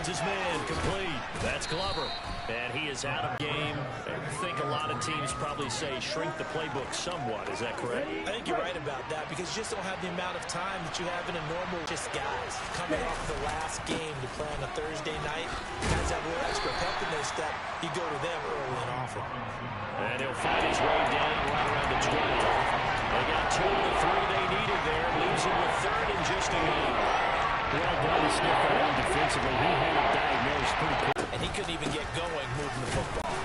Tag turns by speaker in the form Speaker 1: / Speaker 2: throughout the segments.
Speaker 1: Finds his man, complete. That's Glover. And he is out of game. I think a lot of teams probably say shrink the playbook somewhat. Is that correct?
Speaker 2: I think you're right about that because you just don't have the amount of time that you have in a normal just guys. Coming off the last game to play on a Thursday night, guys have a little extra pep in their step. You go to them early and often.
Speaker 1: And he'll find his way down right around the 20. They got 2 of the 3 they needed there. Leaves him with 3rd and just a yard.
Speaker 3: Well done to sniff that out defensively. He had it diagnosed pretty quick.
Speaker 2: And he couldn't even get going moving the football.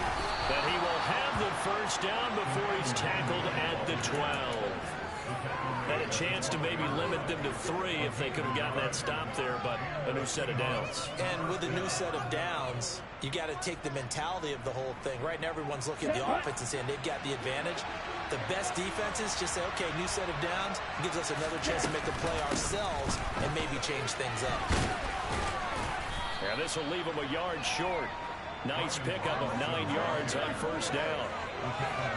Speaker 1: That he will have the first down before he's tackled at the 12. Had a chance to maybe limit them to 3 if they could have gotten that stop there, but a new set of downs.
Speaker 2: And with a new set of downs, you got to take the mentality of the whole thing. Right now, everyone's looking at the offense and saying they've got the advantage. The best defenses just say, okay, new set of downs gives us another chance to make a play ourselves and maybe change things up.
Speaker 1: Yeah, this will leave him a yard short. Nice pickup of 9 yards on first down.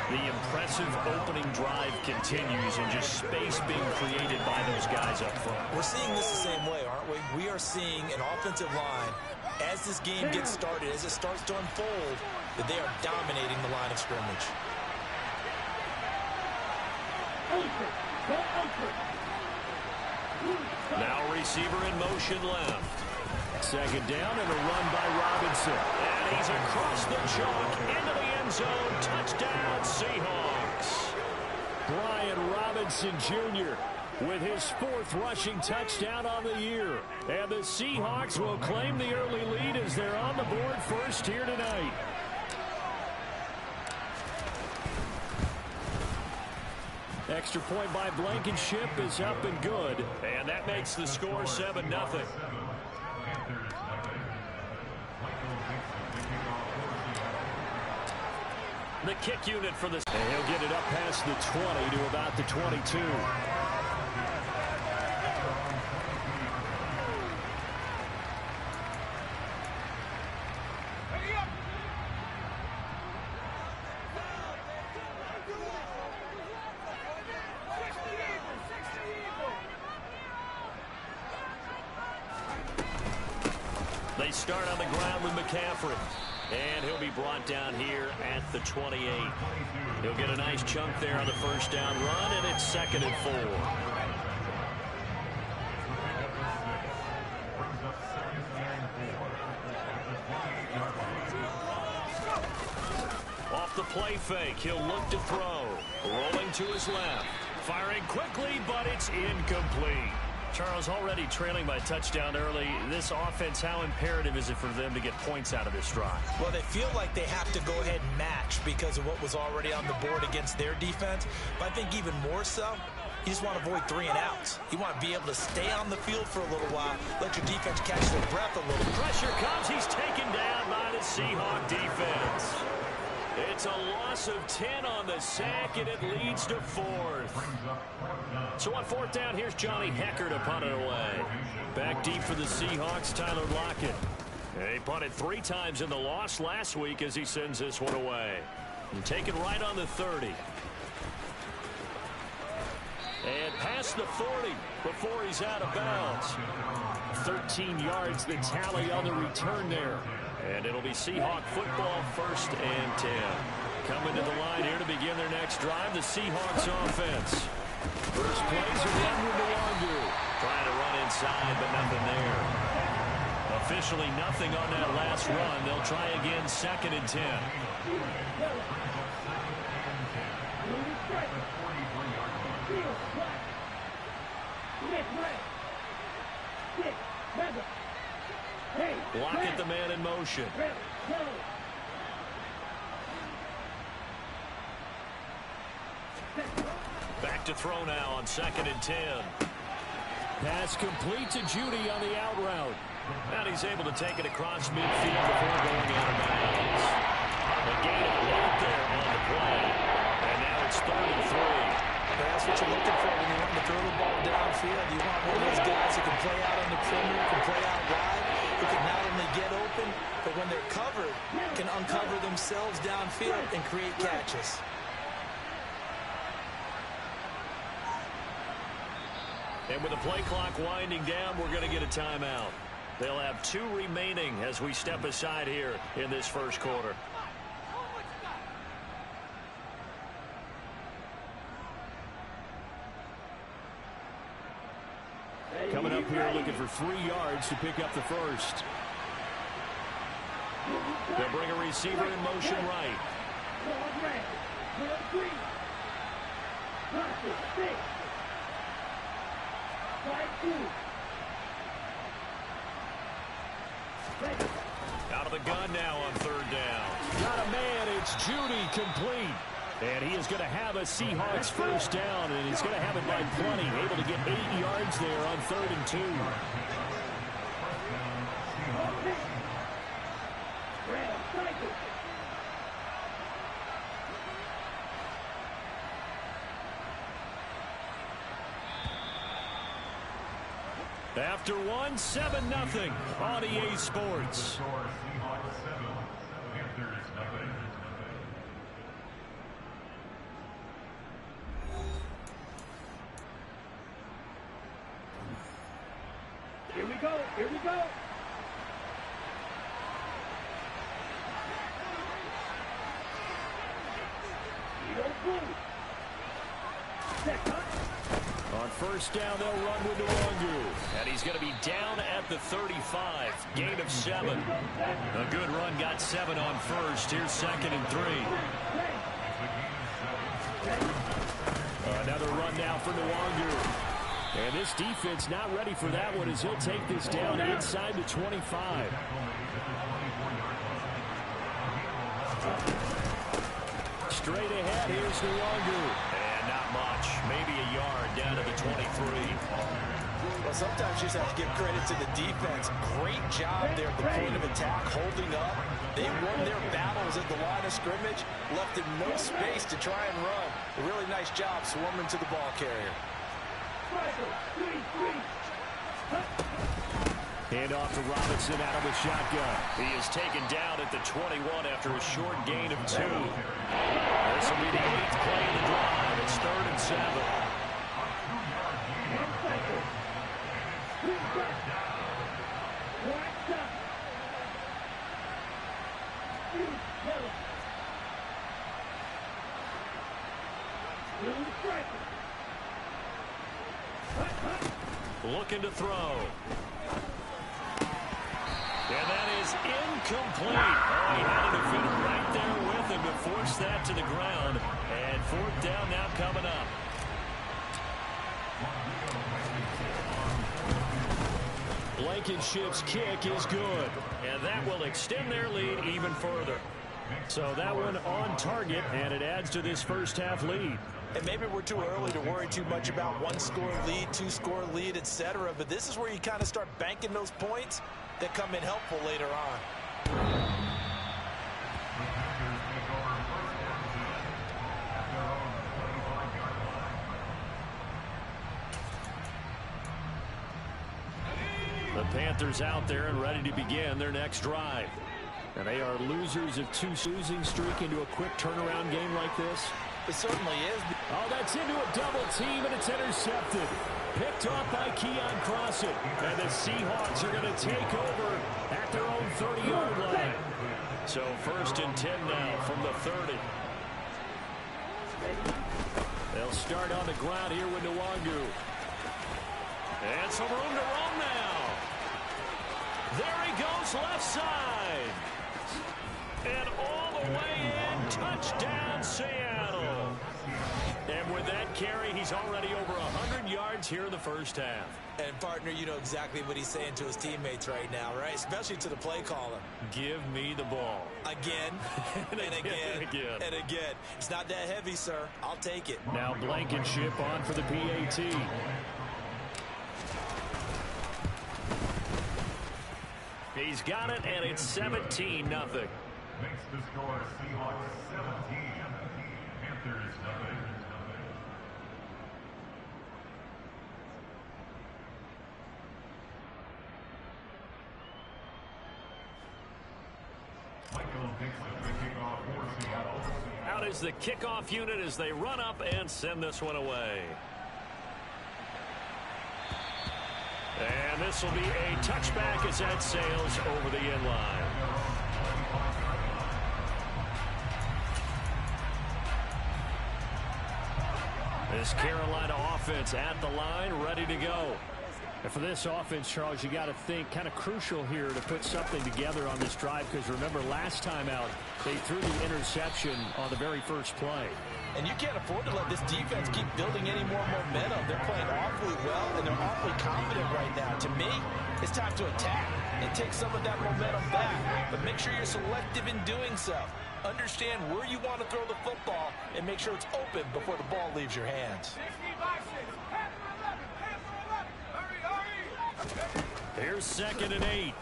Speaker 1: The impressive opening drive continues and just space being created by those guys up front.
Speaker 2: We're seeing this the same way, aren't we? We are seeing an offensive line, as this game gets started, as it starts to unfold, that they are dominating the line of scrimmage.
Speaker 1: Now receiver in motion left.
Speaker 3: 2nd down and a run by Robinson.
Speaker 1: And he's across the chalk into the end zone. Touchdown, Seahawks.
Speaker 3: Brian Robinson Jr. with his 4th rushing touchdown on the year. And the Seahawks will claim the early lead as they're on the board first here tonight. Extra point by Blankenship is up and good.
Speaker 1: And that makes the score 7-0. The kick unit for the...
Speaker 3: And he'll get it up past the 20 to about the 22.
Speaker 1: They start on the ground with McCaffrey. And he'll be brought down here at the 28. He'll get a nice chunk there on the first down run, and it's 2nd and 4. Off the play fake, he'll look to throw. Rolling to his left. Firing quickly, but it's incomplete. Charles, already trailing by touchdown early. This offense, how imperative is it for them to get points out of this drive?
Speaker 2: Well, they feel like they have to go ahead and match because of what was already on the board against their defense. But I think even more so, you just want to avoid 3 and outs. You want to be able to stay on the field for a little while, let your defense catch their breath a little.
Speaker 1: Pressure comes. He's taken down by the Seahawk defense. It's a loss of 10 on the sack, and it leads to 4th. So on 4th down, here's Johnny Hecker to punt it away. Back deep for the Seahawks, Tyler Lockett. He punted 3 times in the loss last week as he sends this one away. And taken right on the 30. And past the 40 before he's out of bounds.
Speaker 3: 13 yards the tally on the return there.
Speaker 1: And it'll be Seahawk football, 1st and 10. Coming to the line here to begin their next drive, the Seahawks offense. First plays are run with Luongo. Trying to run inside, but nothing there. Officially nothing on that last run. They'll try again, 2nd and 10. Lockett, the man in motion. Back to throw now on 2nd and 10.
Speaker 3: Pass complete to Judy on the out route.
Speaker 1: And he's able to take it across midfield before going out of bounds. A gain of 1 there on the play. And now it's 3rd and 3.
Speaker 2: That's what you're looking for when you want to throw the ball downfield. You want one of those guys who can play out on the perimeter, can play out wide, who can not only get open, but when they're covered, can uncover themselves downfield and create catches.
Speaker 1: And with the play clock winding down, we're going to get a timeout.
Speaker 3: They'll have 2 remaining as we step aside here in this first quarter. Coming up here looking for 3 yards to pick up the first. They'll bring a receiver in motion right. Out of the gun now on 3rd down. Got a man. It's Judy complete. And he is going to have a Seahawks first down, and he's going to have it by plenty. Able to get 8 yards there on 3rd and 2. After 1, 7-0 on EA Sports.
Speaker 4: Here we go. Here we go.
Speaker 3: On 1st down, they'll run with Nwangu. And he's going to be down at the 35. Gain of 7. A good run, got 7 on 1st. Here's 2nd and 3. Another run now for Nwangu. And this defense not ready for that one as he'll take this down inside the 25. Straight ahead, here's Nwangu. And not much. Maybe a yard down to the 23.
Speaker 2: Well, sometimes you just have to give credit to the defense. Great job there at the point of attack, holding up. They won their battles at the line of scrimmage, left them no space to try and run. A really nice job swarming to the ball carrier.
Speaker 3: Hand off to Robinson out of the shotgun. He is taken down at the 21 after a short gain of 2. This will be the 8th play of the drive. It's 3rd and 7. Looking to throw. And that is incomplete. Oh, he had a defender right there with him to force that to the ground. And 4th down now coming up. Blankenship's kick is good. And that will extend their lead even further. So that one on target, and it adds to this first half lead.
Speaker 2: And maybe we're too early to worry too much about 1-score lead, 2-score lead, etc. But this is where you kind of start banking those points that come in helpful later on.
Speaker 3: The Panthers out there and ready to begin their next drive. And they are losers of 2 losing streak into a quick turnaround game like this.
Speaker 2: It certainly is.
Speaker 3: Oh, that's into a double team, and it's intercepted. Picked off by Keon Crossett. And the Seahawks are going to take over at their own 30-yard line. So 1st and 10 now from the 30. They'll start on the ground here with Nwangu. And some room to roam now. There he goes, left side. And all the way in, touchdown Seattle. And with that carry, he's already over 100 yards here in the first half.
Speaker 2: And, partner, you know exactly what he's saying to his teammates right now, right? Especially to the play caller.
Speaker 3: Give me the ball.
Speaker 2: Again, and again, and again. It's not that heavy, sir. I'll take it.
Speaker 3: Now Blankenship on for the PAT. He's got it, and it's 17-0.
Speaker 5: Makes the score Seahawks 17, Panthers 0. Michael Dixon, the kickoff for Seattle.
Speaker 3: Out is the kickoff unit as they run up and send this one away.
Speaker 1: And this will be a touchback as that sails over the end line. This Carolina offense at the line, ready to go.
Speaker 3: And for this offense, Charles, you got to think kind of crucial here to put something together on this drive, because remember last time out they threw the interception on the very first play.
Speaker 2: And you can't afford to let this defense keep building any more momentum. They're playing awfully well, and they're awfully confident right now. To me, it's time to attack and take some of that momentum back. But make sure you're selective in doing so. Understand where you want to throw the football and make sure it's open before the ball leaves your hands.
Speaker 1: Here's 2nd and 8.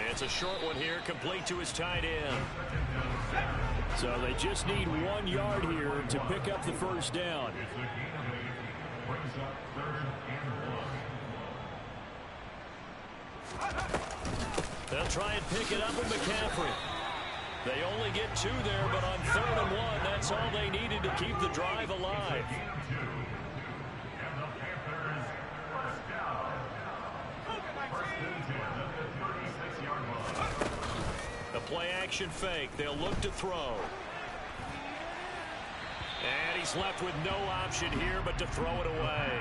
Speaker 1: It's a short one here, complete to his tight end.
Speaker 3: So they just need 1 yard here to pick up the first down.
Speaker 1: They'll try and pick it up with McCaffrey. They only get 2 there, but on 3rd and 1, that's all they needed to keep the drive alive. The play-action fake. They'll look to throw. And he's left with no option here but to throw it away.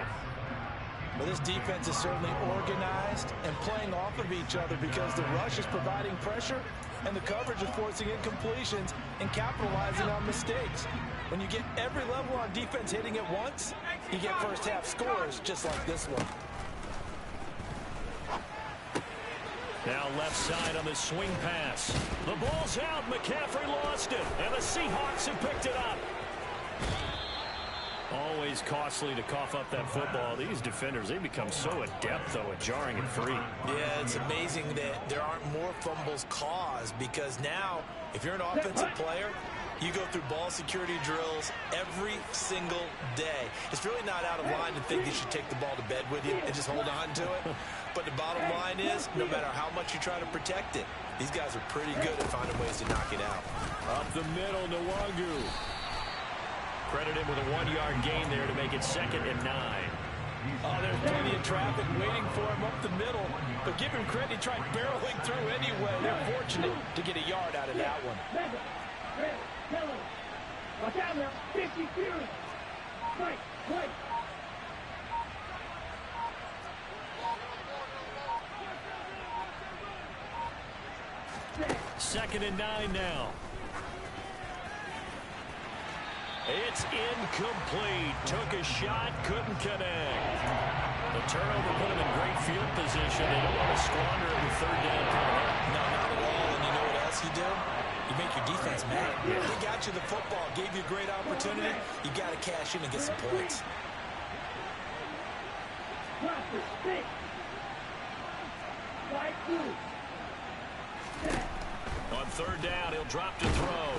Speaker 2: Well, this defense is certainly organized and playing off of each other because the rush is providing pressure and the coverage is forcing incompletions and capitalizing on mistakes. When you get every level on defense hitting at once, you get first half scores just like this one.
Speaker 1: Now left side on the swing pass. The ball's out. McCaffrey lost it. And the Seahawks have picked it up.
Speaker 3: Always costly to cough up that football. These defenders, they become so adept, though, at jarring it free.
Speaker 2: Yeah, it's amazing that there aren't more fumbles caused, because now, if you're an offensive player, you go through ball security drills every single day. It's really not out of line to think you should take the ball to bed with you and just hold on to it. But the bottom line is, no matter how much you try to protect it, these guys are pretty good at finding ways to knock it out.
Speaker 3: Up the middle, Nwangu.
Speaker 1: Credit him with a 1-yard gain there to make it 2nd and 9.
Speaker 2: Oh, there's plenty of traffic waiting for him up the middle. But give him credit, he tried barreling through anyway. They're fortunate to get a yard out of that one.
Speaker 4: Watch out now. 50 Fury. Fight.
Speaker 1: 2nd and 9 now. It's incomplete. Took a shot, couldn't connect. The turnover put him in great field position. They don't want to squander it with 3rd down.
Speaker 2: No, not at all. And you know what else you do? You make your defense mad. They got you the football, gave you a great opportunity. You got to cash in and get some points.
Speaker 1: On 3rd down, he'll drop to throw.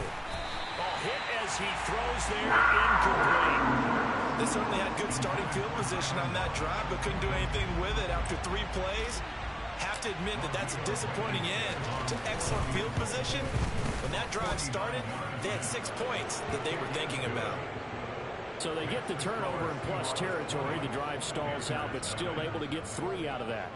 Speaker 1: Ball hit as he throws there, incomplete.
Speaker 2: They certainly had good starting field position on that drive, but couldn't do anything with it after 3 plays. Have to admit that that's a disappointing end to excellent field position. When that drive started, they had 6 points that they were thinking about.
Speaker 3: So they get the turnover in plus territory. The drive stalls out, but still able to get 3 out of that.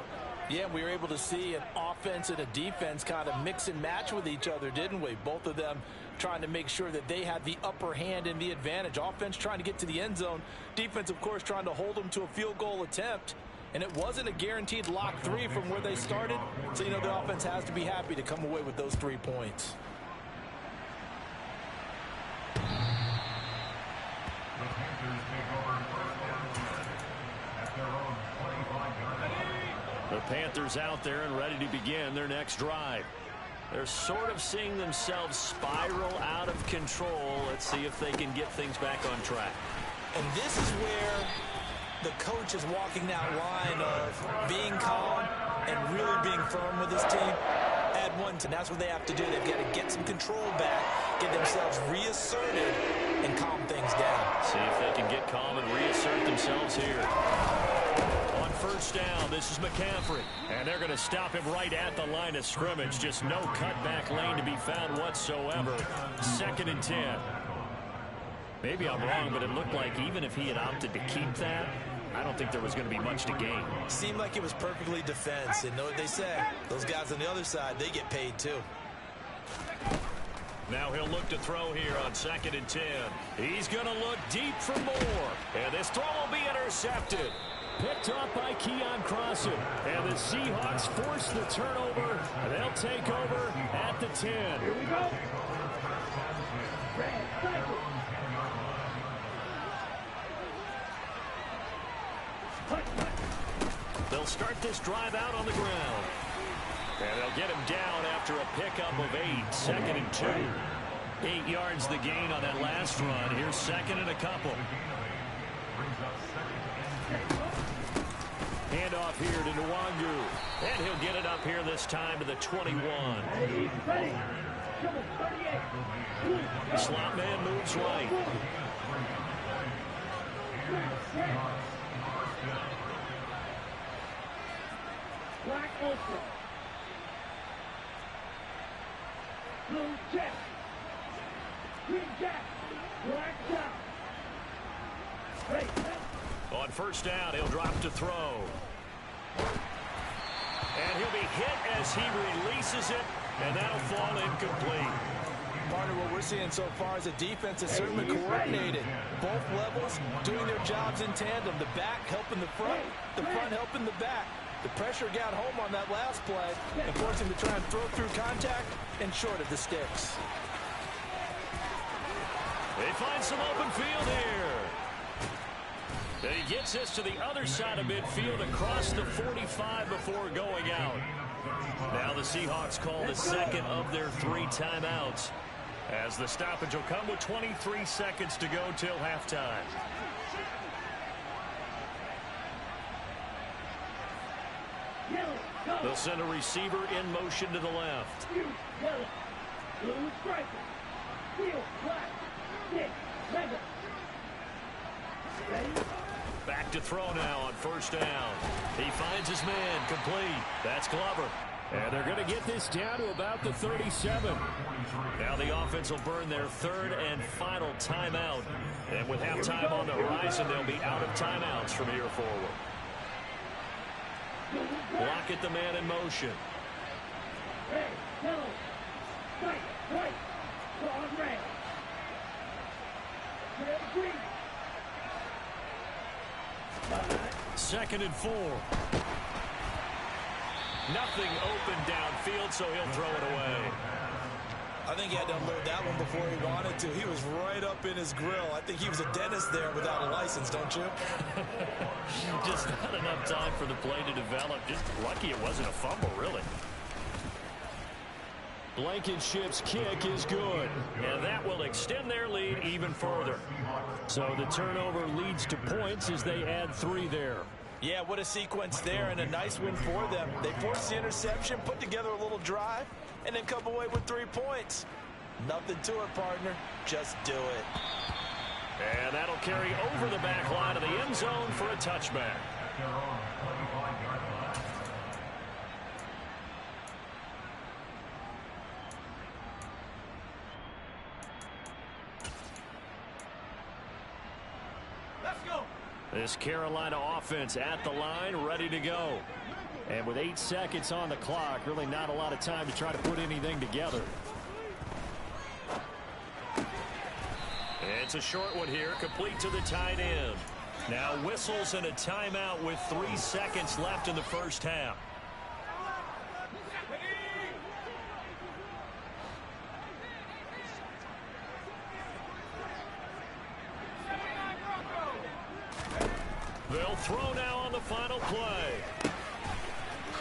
Speaker 2: Yeah, we were able to see an offense and a defense kind of mix and match with each other, didn't we? Both of them trying to make sure that they had the upper hand and the advantage. Offense trying to get to the end zone. Defense, of course, trying to hold them to a field goal attempt. And it wasn't a guaranteed lock 3 from where they started. So, you know, the offense has to be happy to come away with those 3 points.
Speaker 1: The Panthers out there and ready to begin their next drive. They're sort of seeing themselves spiral out of control. Let's see if they can get things back on track.
Speaker 2: And this is where the coach is walking that line of being calm and really being firm with his team. Add one, and that's what they have to do. They've got to get some control back, get themselves reasserted, and calm things down.
Speaker 1: See if they can get calm and reassert themselves here. On 1st down, this is McCaffrey. And they're going to stop him right at the line of scrimmage. Just no cutback lane to be found whatsoever. 2nd and 10. Maybe I'm wrong, but it looked like even if he had opted to keep that,
Speaker 3: I don't think there was going to be much to gain.
Speaker 2: Seemed like it was perfectly defense. And know what they say, those guys on the other side, they get paid too.
Speaker 3: Now he'll look to throw here on 2nd and 10. He's going to look deep for more. And this throw will be intercepted. Picked off by Keon Crossan. And the Seahawks force the turnover. And they'll take over at the 10.
Speaker 4: Here we go.
Speaker 3: They'll start this drive out on the ground. And they'll get him down after a pickup of 8. 2nd and 2. 8 yards the gain on that last run. Here's 2nd and a couple. Handoff here to Nwangu. And he'll get it up here this time to the 21. Slot man moves right.
Speaker 4: Black Ultra. Blue Jack. Green Jack. Black Jack. Hey.
Speaker 3: On first down, he'll drop to throw. And he'll be hit as he releases it, and that'll fall incomplete.
Speaker 2: Partner, what we're seeing so far is a defense that's certainly coordinated. Both levels doing their jobs in tandem. The back helping the front helping the back. The pressure got home on that last play and forced him to try and throw through contact and short of the sticks.
Speaker 3: They find some open field here. And he gets this to the other side of midfield across the 45 before going out. Now the Seahawks call the second of their 3 timeouts, as the stoppage will come with 23 seconds to go till halftime. They'll send a receiver in motion to the left.
Speaker 4: Blue striker. Steel, black, stick, mega. Ready?
Speaker 3: Back to throw now on first down. He finds his man, complete. That's Glover. And they're going to get this down to about the 37. Now the offense will burn their 3rd and final timeout. And with halftime on the horizon, they'll be out of timeouts from here forward. Block at the man in motion.
Speaker 4: Red, yellow, white, broad red. Red, green.
Speaker 3: 2nd and 4. Nothing open downfield, so he'll throw it away.
Speaker 2: I think he had to unload that one before he wanted to. He was right up in his grill. I think he was a dentist there without a license, don't you?
Speaker 3: Just not enough time for the play to develop. Just lucky it wasn't a fumble, really. Blankenship's kick is good, and that will extend their lead even further. So the turnover leads to points as they add 3 there.
Speaker 2: Yeah, what a sequence there, and a nice win for them. They forced the interception, put together a little drive, and then come away with 3 points. Nothing to it, partner. Just do it.
Speaker 3: And that'll carry over the back line of the end zone for a touchback. This Carolina offense at the line, ready to go. And with 8 seconds on the clock, really not a lot of time to try to put anything together. It's a short one here, complete to the tight end. Now whistles and a timeout with 3 seconds left in the first half. They'll throw now on the final play.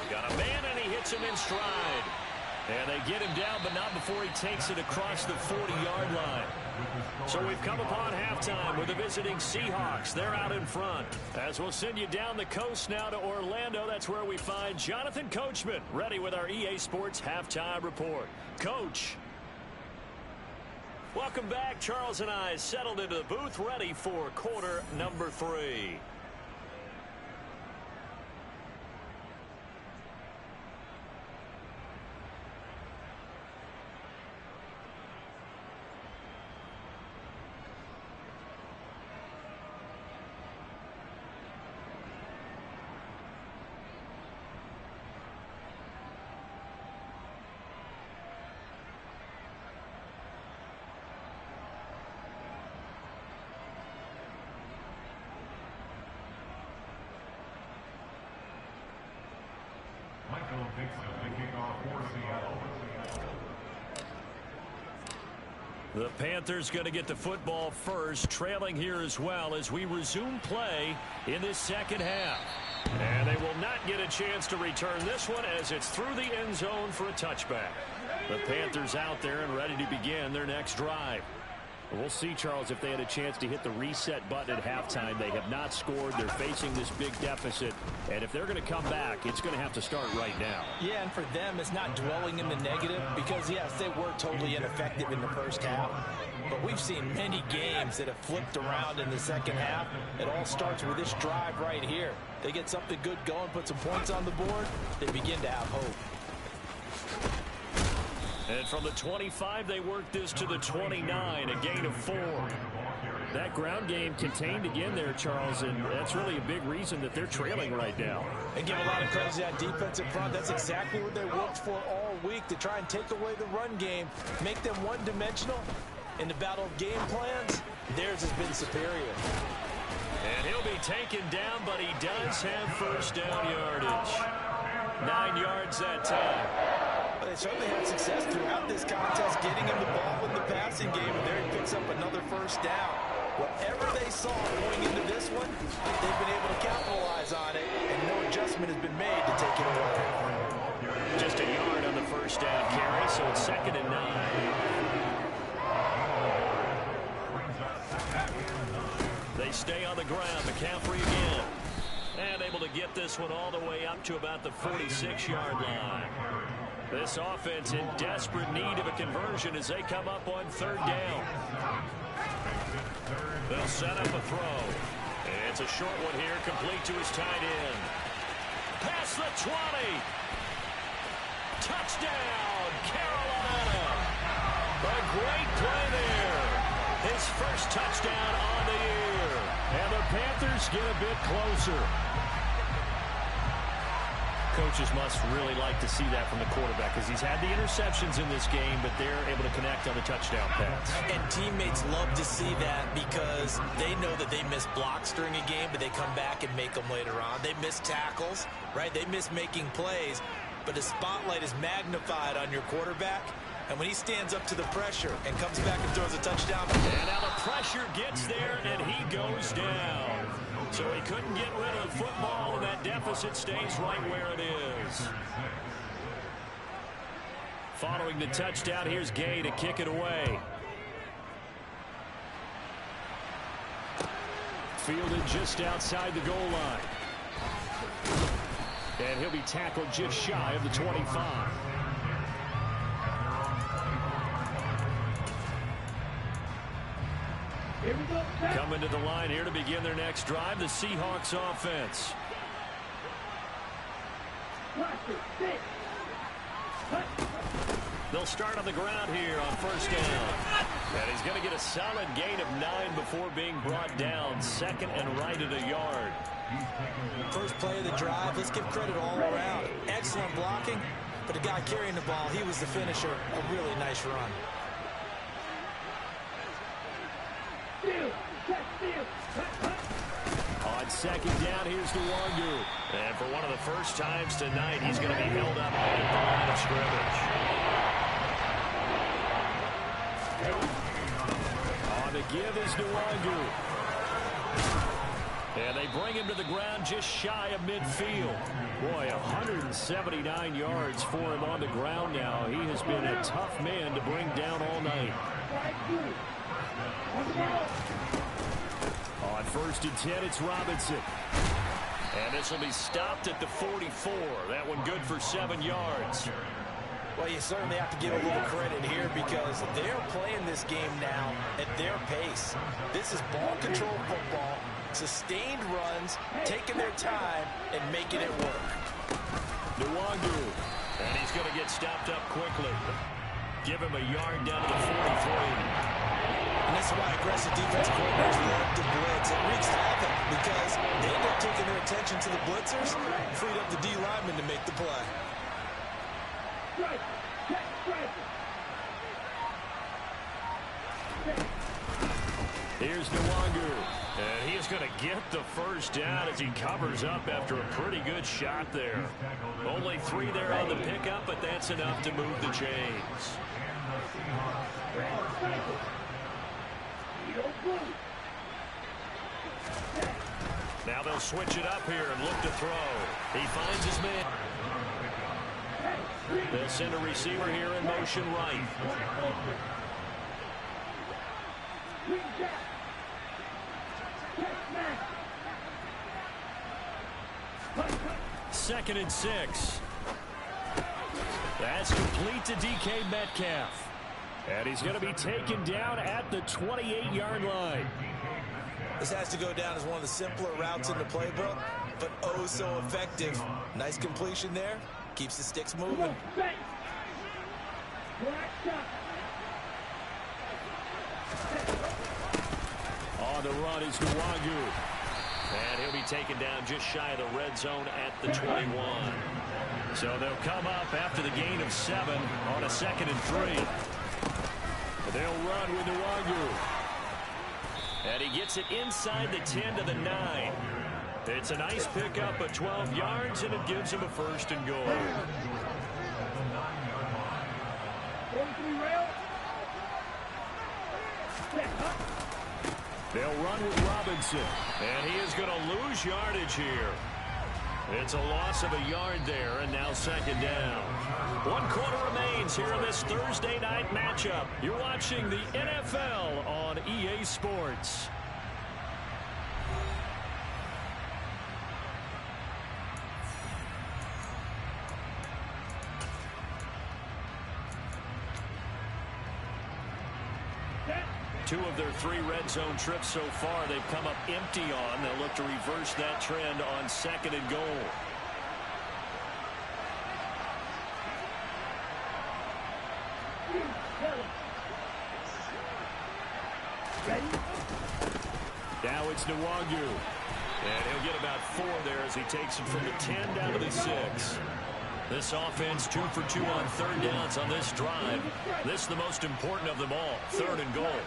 Speaker 3: Got a man, and he hits him in stride. And they get him down, but not before he takes it across the 40-yard line. So we've come upon halftime with the visiting Seahawks. They're out in front. As we'll send you down the coast now to Orlando, that's where we find Jonathan Coachman, ready with our EA Sports Halftime Report. Coach. Welcome back. Charles and I settled into the booth, ready for quarter number 3. The Panthers going to get the football first, trailing here as well as we resume play in this second half. And they will not get a chance to return this one as it's through the end zone for a touchback. The Panthers out there and ready to begin their next drive. We'll see, Charles, if they had a chance to hit the reset button at halftime. They have not scored. They're facing this big deficit. And if they're going to come back, it's going to have to start right now.
Speaker 2: Yeah, and for them, it's not dwelling in the negative because, yes, they were totally ineffective in the first half. But we've seen many games that have flipped around in the second half. It all starts with this drive right here. They get something good going, put some points on the board, they begin to have hope.
Speaker 3: And from the 25, they work this to the 29, a gain of 4. That ground game contained again there, Charles, and that's really a big reason that they're trailing right now.
Speaker 2: They give a lot of credit to that defensive front. That's exactly what they worked for all week, to try and take away the run game, make them one-dimensional. In the battle of game plans, theirs has been superior.
Speaker 3: And he'll be taken down, but he does have first down yardage. 9 yards that time.
Speaker 2: But they certainly had success throughout this contest, getting him the ball in the passing game, and there he picks up another first down. Whatever they saw going into this one, they've been able to capitalize on it, and no adjustment has been made to take it away.
Speaker 3: Just a yard on the first down carry, so it's 2nd and 9. They stay on the ground. McCaffrey again. And able to get this one all the way up to about the 46-yard line. This offense in desperate need of a conversion as they come up on 3rd down. They'll set up a throw. And it's a short one here, complete to his tight end. Past the 20. Touchdown, Carolina. A great play there. His first touchdown on the year. And the Panthers get a bit closer. Coaches must really like to see that from the quarterback because he's had the interceptions in this game, but they're able to connect on the touchdown pass.
Speaker 2: And teammates love to see that because they know that they miss blocks during a game, but they come back and make them later on. They miss tackles, right? They miss making plays, but the spotlight is magnified on your quarterback. And when he stands up to the pressure and comes back and throws a touchdown.
Speaker 3: And now the pressure gets there, and he goes down. So he couldn't get rid of the football, and that deficit stays right where it is. Following the touchdown, here's Gay to kick it away. Fielded just outside the goal line. And he'll be tackled just shy of the 25. Coming to the line here to begin their next drive, the Seahawks offense. They'll start on the ground here on 1st down. And he's going to get a solid gain of 9 before being brought down. 2nd and right at a yard.
Speaker 2: First play of the drive, let's give credit all around. Excellent blocking, but the guy carrying the ball, he was the finisher. A really nice run.
Speaker 3: On 2nd down, here's Nwangu. And for one of the first times tonight, he's going to be held up at the line of scrimmage. On the give is Nwangu. And they bring him to the ground just shy of midfield. Boy, 179 yards for him on the ground now. He has been a tough man to bring down all night. On 1st and 10, it's Robinson. And this will be stopped at the 44. That one good for 7 yards.
Speaker 2: Well, you certainly have to give a little credit here because they're playing this game now at their pace. This is ball control football, sustained runs, taking their time, and making it work.
Speaker 3: Nwangu. And he's going to get stopped up quickly. Give him a yard down to the 43.
Speaker 2: And this is why aggressive defensive coordinators love to blitz. It wreaks havoc because they end up taking their attention to the blitzers and freed up the D lineman to make the play.
Speaker 3: Here's Nwangu. And he is going to get the first down as he covers up after a pretty good shot there. Only 3 there on the pickup, but that's enough to move the chains. Now they'll switch it up here and look to throw. He finds his man. They'll send a receiver here in motion right. Second and 6. That's complete to DK Metcalf. And he's going to be taken down at the 28-yard line.
Speaker 2: This has to go down as one of the simpler routes in the playbook, but oh so effective. Nice completion there. Keeps the sticks moving.
Speaker 3: On the run is Nwangu. And he'll be taken down just shy of the red zone at the 21. So they'll come up after the gain of 7 on a 2nd and 3. They'll run with Nwangu. And he gets it inside the 10 to the 9. It's a nice pickup of 12 yards, and it gives him a 1st and goal. They'll run with Robinson, and he is going to lose yardage here. It's a loss of a yard there, and now 2nd down. 1 quarter remains here in this Thursday night matchup. You're watching the NFL on EA Sports. Two of their 3 red zone trips so far they've come up empty on. They'll look to reverse that trend on 2nd and goal. Now it's Nwangu. And he'll get about 4 there as he takes it from the 10 down to the 6. This offense 2 for 2 on 3rd downs on this drive. This is the most important of them all. 3rd and goal.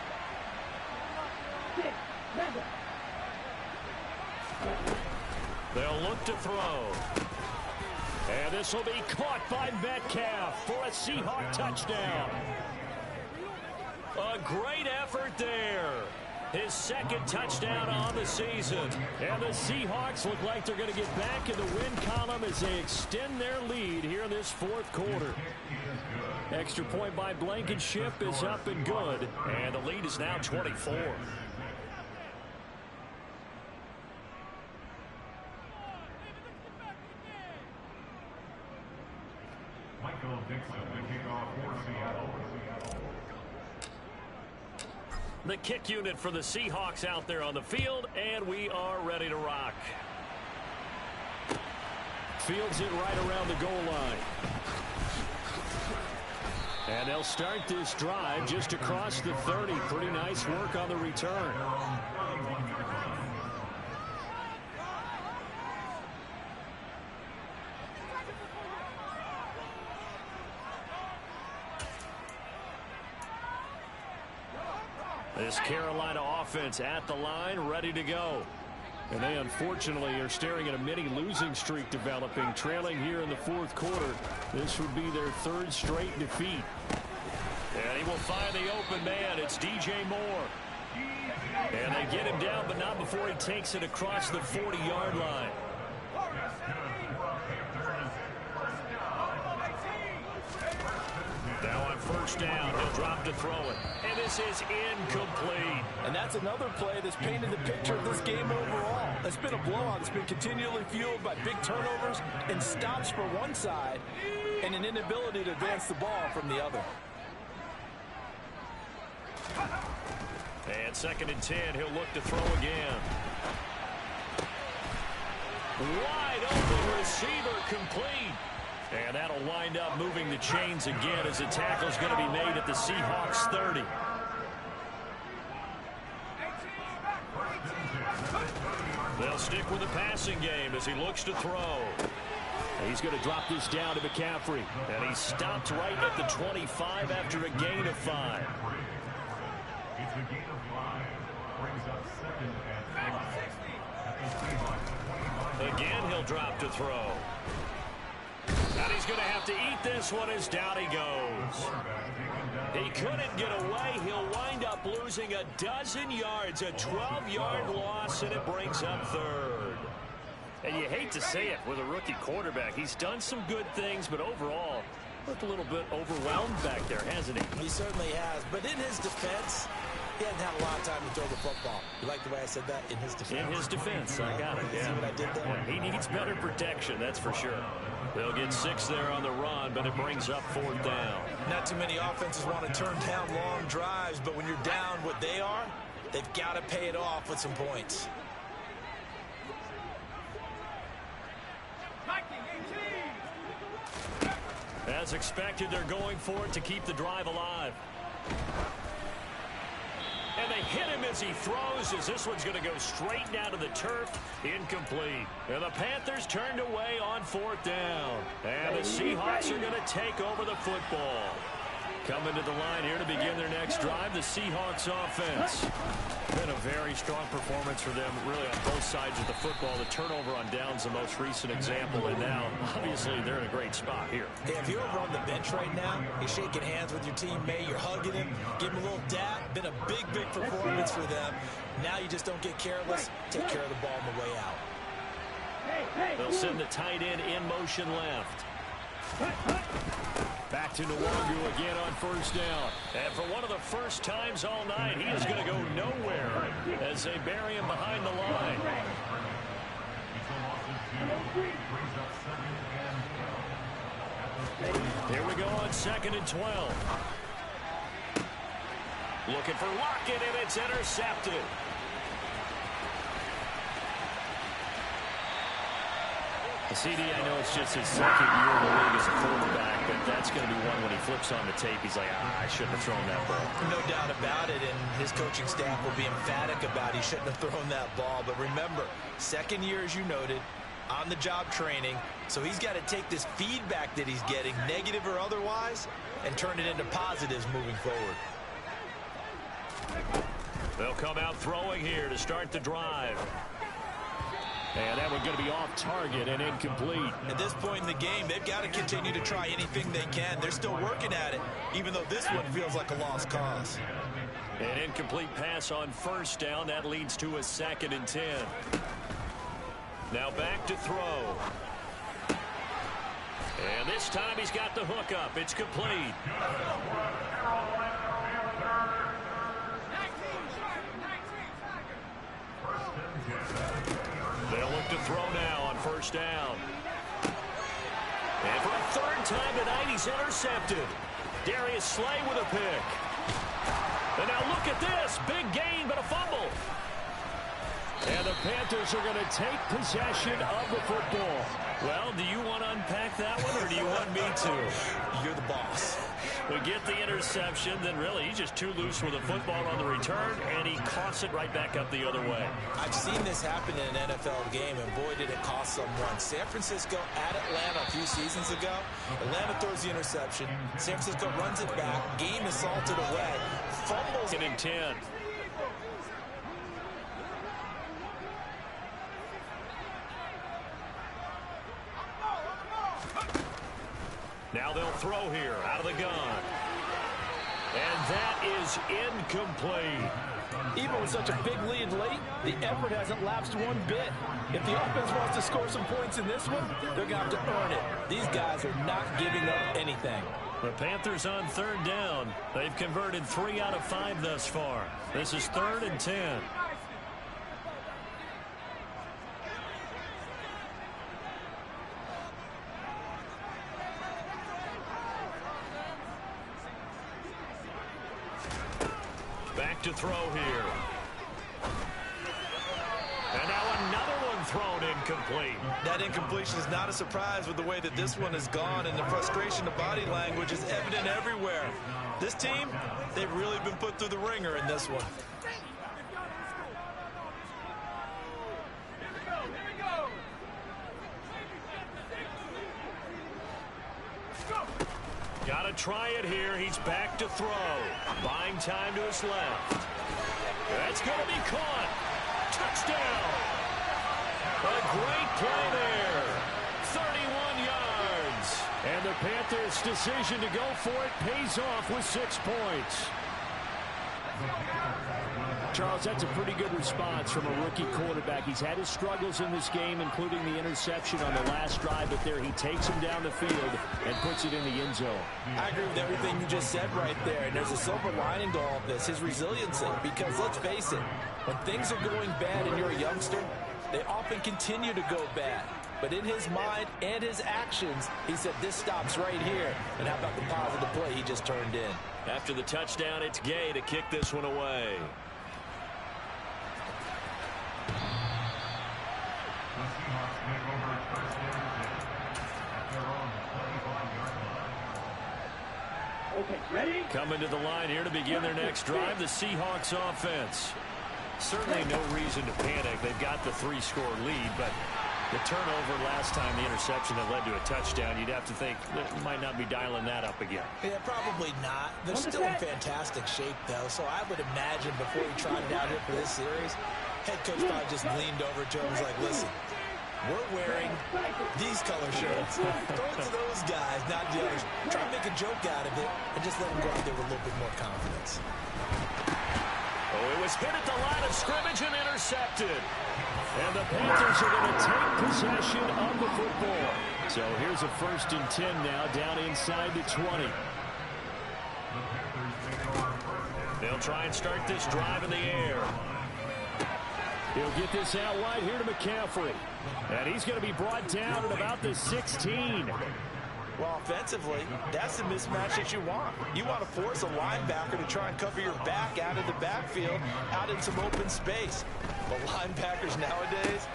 Speaker 3: They'll look to throw. And this will be caught by Metcalf for a Seahawk touchdown. A great effort there. His 2nd touchdown on the season. And the Seahawks look like they're going to get back in the win column as they extend their lead here in this 4th quarter. Extra point by Blankenship is up and good. And the lead is now 24. The kick unit for the Seahawks out there on the field, and we are ready to rock. Fields it right around the goal line. And they'll start this drive just across the 30. Pretty nice work on the return. This Carolina offense at the line, ready to go. And they unfortunately are staring at a mini losing streak developing, trailing here in the 4th quarter. This would be their 3rd straight defeat. And he will find the open man. It's DJ Moore. And they get him down, but not before he takes it across the 40-yard line. Now on 1st down, he'll drop to throw it. And this is incomplete.
Speaker 6: And that's another play that's painted the picture of this game overall. It's been a blowout. It's been continually fueled by big turnovers and stops for one side and an inability to advance the ball from the other.
Speaker 3: And 2nd and 10, he'll look to throw again. Wide open receiver complete. And that'll wind up moving the chains again as the tackle's going to be made at the Seahawks 30. They'll stick with the passing game as he looks to throw. He's going to drop this down to McCaffrey. And he stopped right at the 25 after a gain of 5.
Speaker 5: Brings up 2nd and 5. At the Seahawks 25.
Speaker 1: Again, he'll drop to throw. And he's going to have to eat this one as down he goes. He couldn't get away. He'll wind up losing a dozen yards, a 12-yard loss, and it brings up 3rd.
Speaker 3: And you hate to say it with a rookie quarterback. He's done some good things, but overall, looked a little bit overwhelmed back there, hasn't he?
Speaker 2: He certainly has. But in his defense, he hadn't had a lot of time to throw the football. You like the way I said that? In his defense.
Speaker 3: In his defense, I got it.
Speaker 2: See what I did there?
Speaker 3: Yeah, he needs better protection, that's for sure.
Speaker 1: They'll get 6 there on the run, but it brings up 4th down.
Speaker 2: Not too many offenses want to turn down long drives, but when you're down what they are, they've got to pay it off with some points.
Speaker 1: As expected, they're going for it to keep the drive alive. And they hit him as he throws, as this one's going to go straight down to the turf. Incomplete. And the Panthers turned away on 4th down. And the Seahawks are going to take over the football. Coming to the line here to begin their next drive, the Seahawks offense. Been a very strong performance for them, really, on both sides of the football. The turnover on downs, the most recent example, and now, obviously, they're in a great spot here.
Speaker 2: Yeah, if you're over on the bench right now, you're shaking hands with your teammate, you're hugging him, give him a little dap. Been a big, big performance for them. Now you just don't get careless. Take care of the ball on the way out.
Speaker 1: They'll send the tight end in motion left. Back to Nwangu again on 1st down. And for one of the first times all night, he is going to go nowhere as they bury him behind the line. Here we go on 2nd and 12. Looking for Lockett, and it's intercepted.
Speaker 3: CD, I know it's just his 2nd year in the league as a quarterback, but that's going to be one when he flips on the tape. He's like, I shouldn't have thrown that ball.
Speaker 2: No doubt about it, and his coaching staff will be emphatic about he shouldn't have thrown that ball. But remember, 2nd year, as you noted, on-the-job training, so he's got to take this feedback that he's getting, negative or otherwise, and turn it into positives moving forward.
Speaker 1: They'll come out throwing here to start the drive. And that one's going to be off target and incomplete.
Speaker 2: At this point in the game, they've got to continue to try anything they can. They're still working at it, even though this one feels like a lost cause.
Speaker 1: An incomplete pass on 1st down. That leads to a 2nd and 10. Now back to throw. And this time he's got the hook up. It's complete. They'll look to throw now on 1st down. And for a 3rd time tonight, he's intercepted. Darius Slay with a pick. And now look at this. Big gain, but a fumble. And the Panthers are going to take possession of the football. Well, do you want to unpack that one, or do you want me to?
Speaker 2: You're the boss.
Speaker 1: We get the interception, then really he's just too loose with the football on the return, and he coughs it right back up the other way.
Speaker 2: I've seen this happen in an NFL game, and boy, did it cost someone. San Francisco at Atlanta a few seasons ago. Atlanta throws the interception. San Francisco runs it back. Game is salted away. Fumbles.
Speaker 1: In 10. Now they'll throw here out of the gun. And that is incomplete.
Speaker 6: Even with such a big lead late, the effort hasn't lapsed one bit. If the offense wants to score some points in this one, they're going to have to earn it. These guys are not giving up anything.
Speaker 1: The Panthers on 3rd down. They've converted 3 out of 5 thus far. This is 3rd and 10. Back to throw here. And now another one thrown incomplete.
Speaker 2: That incompletion is not a surprise with the way that this one has gone, and the frustration of body language is evident everywhere. This team, they've really been put through the ringer in this one.
Speaker 1: Got to try it here. He's back to throw. Buying time to his left.
Speaker 3: That's going to be caught. Touchdown. A great play there. 31 yards. And the Panthers' decision to go for it pays off with 6 points. Charles, that's a pretty good response from a rookie quarterback. He's had his struggles in this game, including the interception on the last drive, but there he takes him down the field and puts it in the end zone.
Speaker 6: I agree with everything you just said right there, and there's a silver lining to all of this, his resiliency, because let's face it, when things are going bad and you're a youngster, they often continue to go bad. But in his mind and his actions, he said, this stops right here. And how about the positive play he just turned in?
Speaker 3: After the touchdown, it's Gay to kick this one away.
Speaker 4: Okay, ready?
Speaker 3: Coming to the line here to begin their next drive, the Seahawks offense. Certainly no reason to panic. They've got the 3-score lead, but the turnover last time, the interception that led to a touchdown, you'd have to think that might not be dialing that up again.
Speaker 2: Yeah, probably not. They're still in fantastic shape, though, so I would imagine before he trotted out here for this series, head coach probably just leaned over to him and was like, listen, we're wearing these color shirts. Throw it to those guys, not the others. Try to make a joke out of it and just let them go out there with a little bit more confidence.
Speaker 3: Oh, it was hit at the line of scrimmage and intercepted. And the Panthers are going to take possession of the football. So here's a 1st and 10 now, down inside the 20. They'll try and start this drive in the air. He'll get this out wide here to McCaffrey. And he's going to be brought down at about the 16.
Speaker 6: Well, offensively, that's the mismatch that you want. You want to force a linebacker to try and cover your back out of the backfield, out in some open space. But linebackers nowadays.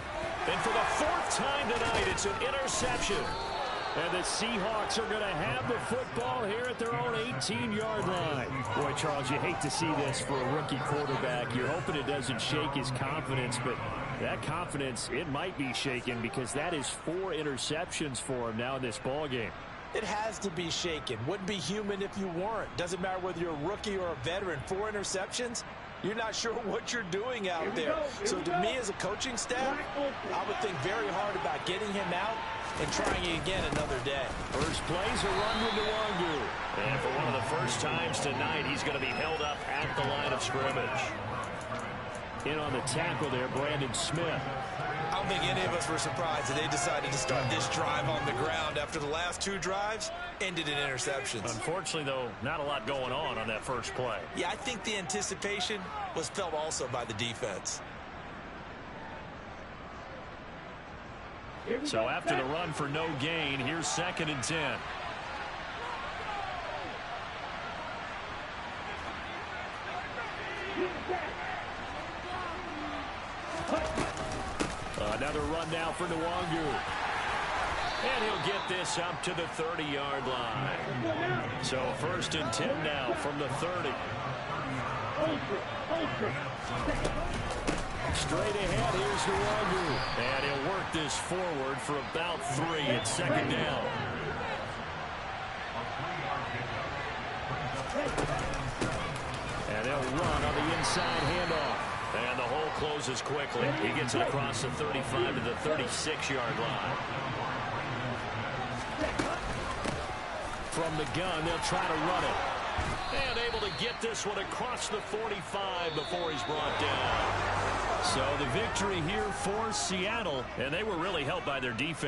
Speaker 3: And for the 4th time tonight, it's an interception. And the Seahawks are going to have the football here at their own 18-yard line. Boy, Charles, you hate to see this for a rookie quarterback. You're hoping it doesn't shake his confidence, but that confidence, it might be shaken because that is 4 interceptions for him now in this ballgame.
Speaker 6: It has to be shaken. Wouldn't be human if you weren't. Doesn't matter whether you're a rookie or a veteran. 4 interceptions, you're not sure what you're doing out there. So to me as a coaching staff, I would think very hard about getting him out and trying it again another day.
Speaker 3: First play's a run with Nwangu. And for one of the first times tonight, he's going to be held up at the line of scrimmage. In on the tackle there, Brandon Smith.
Speaker 6: I don't think any of us were surprised that they decided to start this drive on the ground after the last 2 drives ended in interceptions.
Speaker 3: Unfortunately, though, not a lot going on that first play.
Speaker 6: Yeah, I think the anticipation was felt also by the defense.
Speaker 3: So after the run for no gain, here's 2nd and 10. Another run now for Nwangu. And he'll get this up to the 30-yard line. So 1st and 10 now from the 30. Straight ahead, here's Nwangu. And he'll work this forward for about 3 at 2nd down. And they'll run on the inside handoff. And the hole closes quickly. He gets it across the 35 to the 36-yard line. From the gun, they'll try to run it. And able to get this one across the 45 before he's brought down. So the victory here for Seattle, and they were really helped by their defense.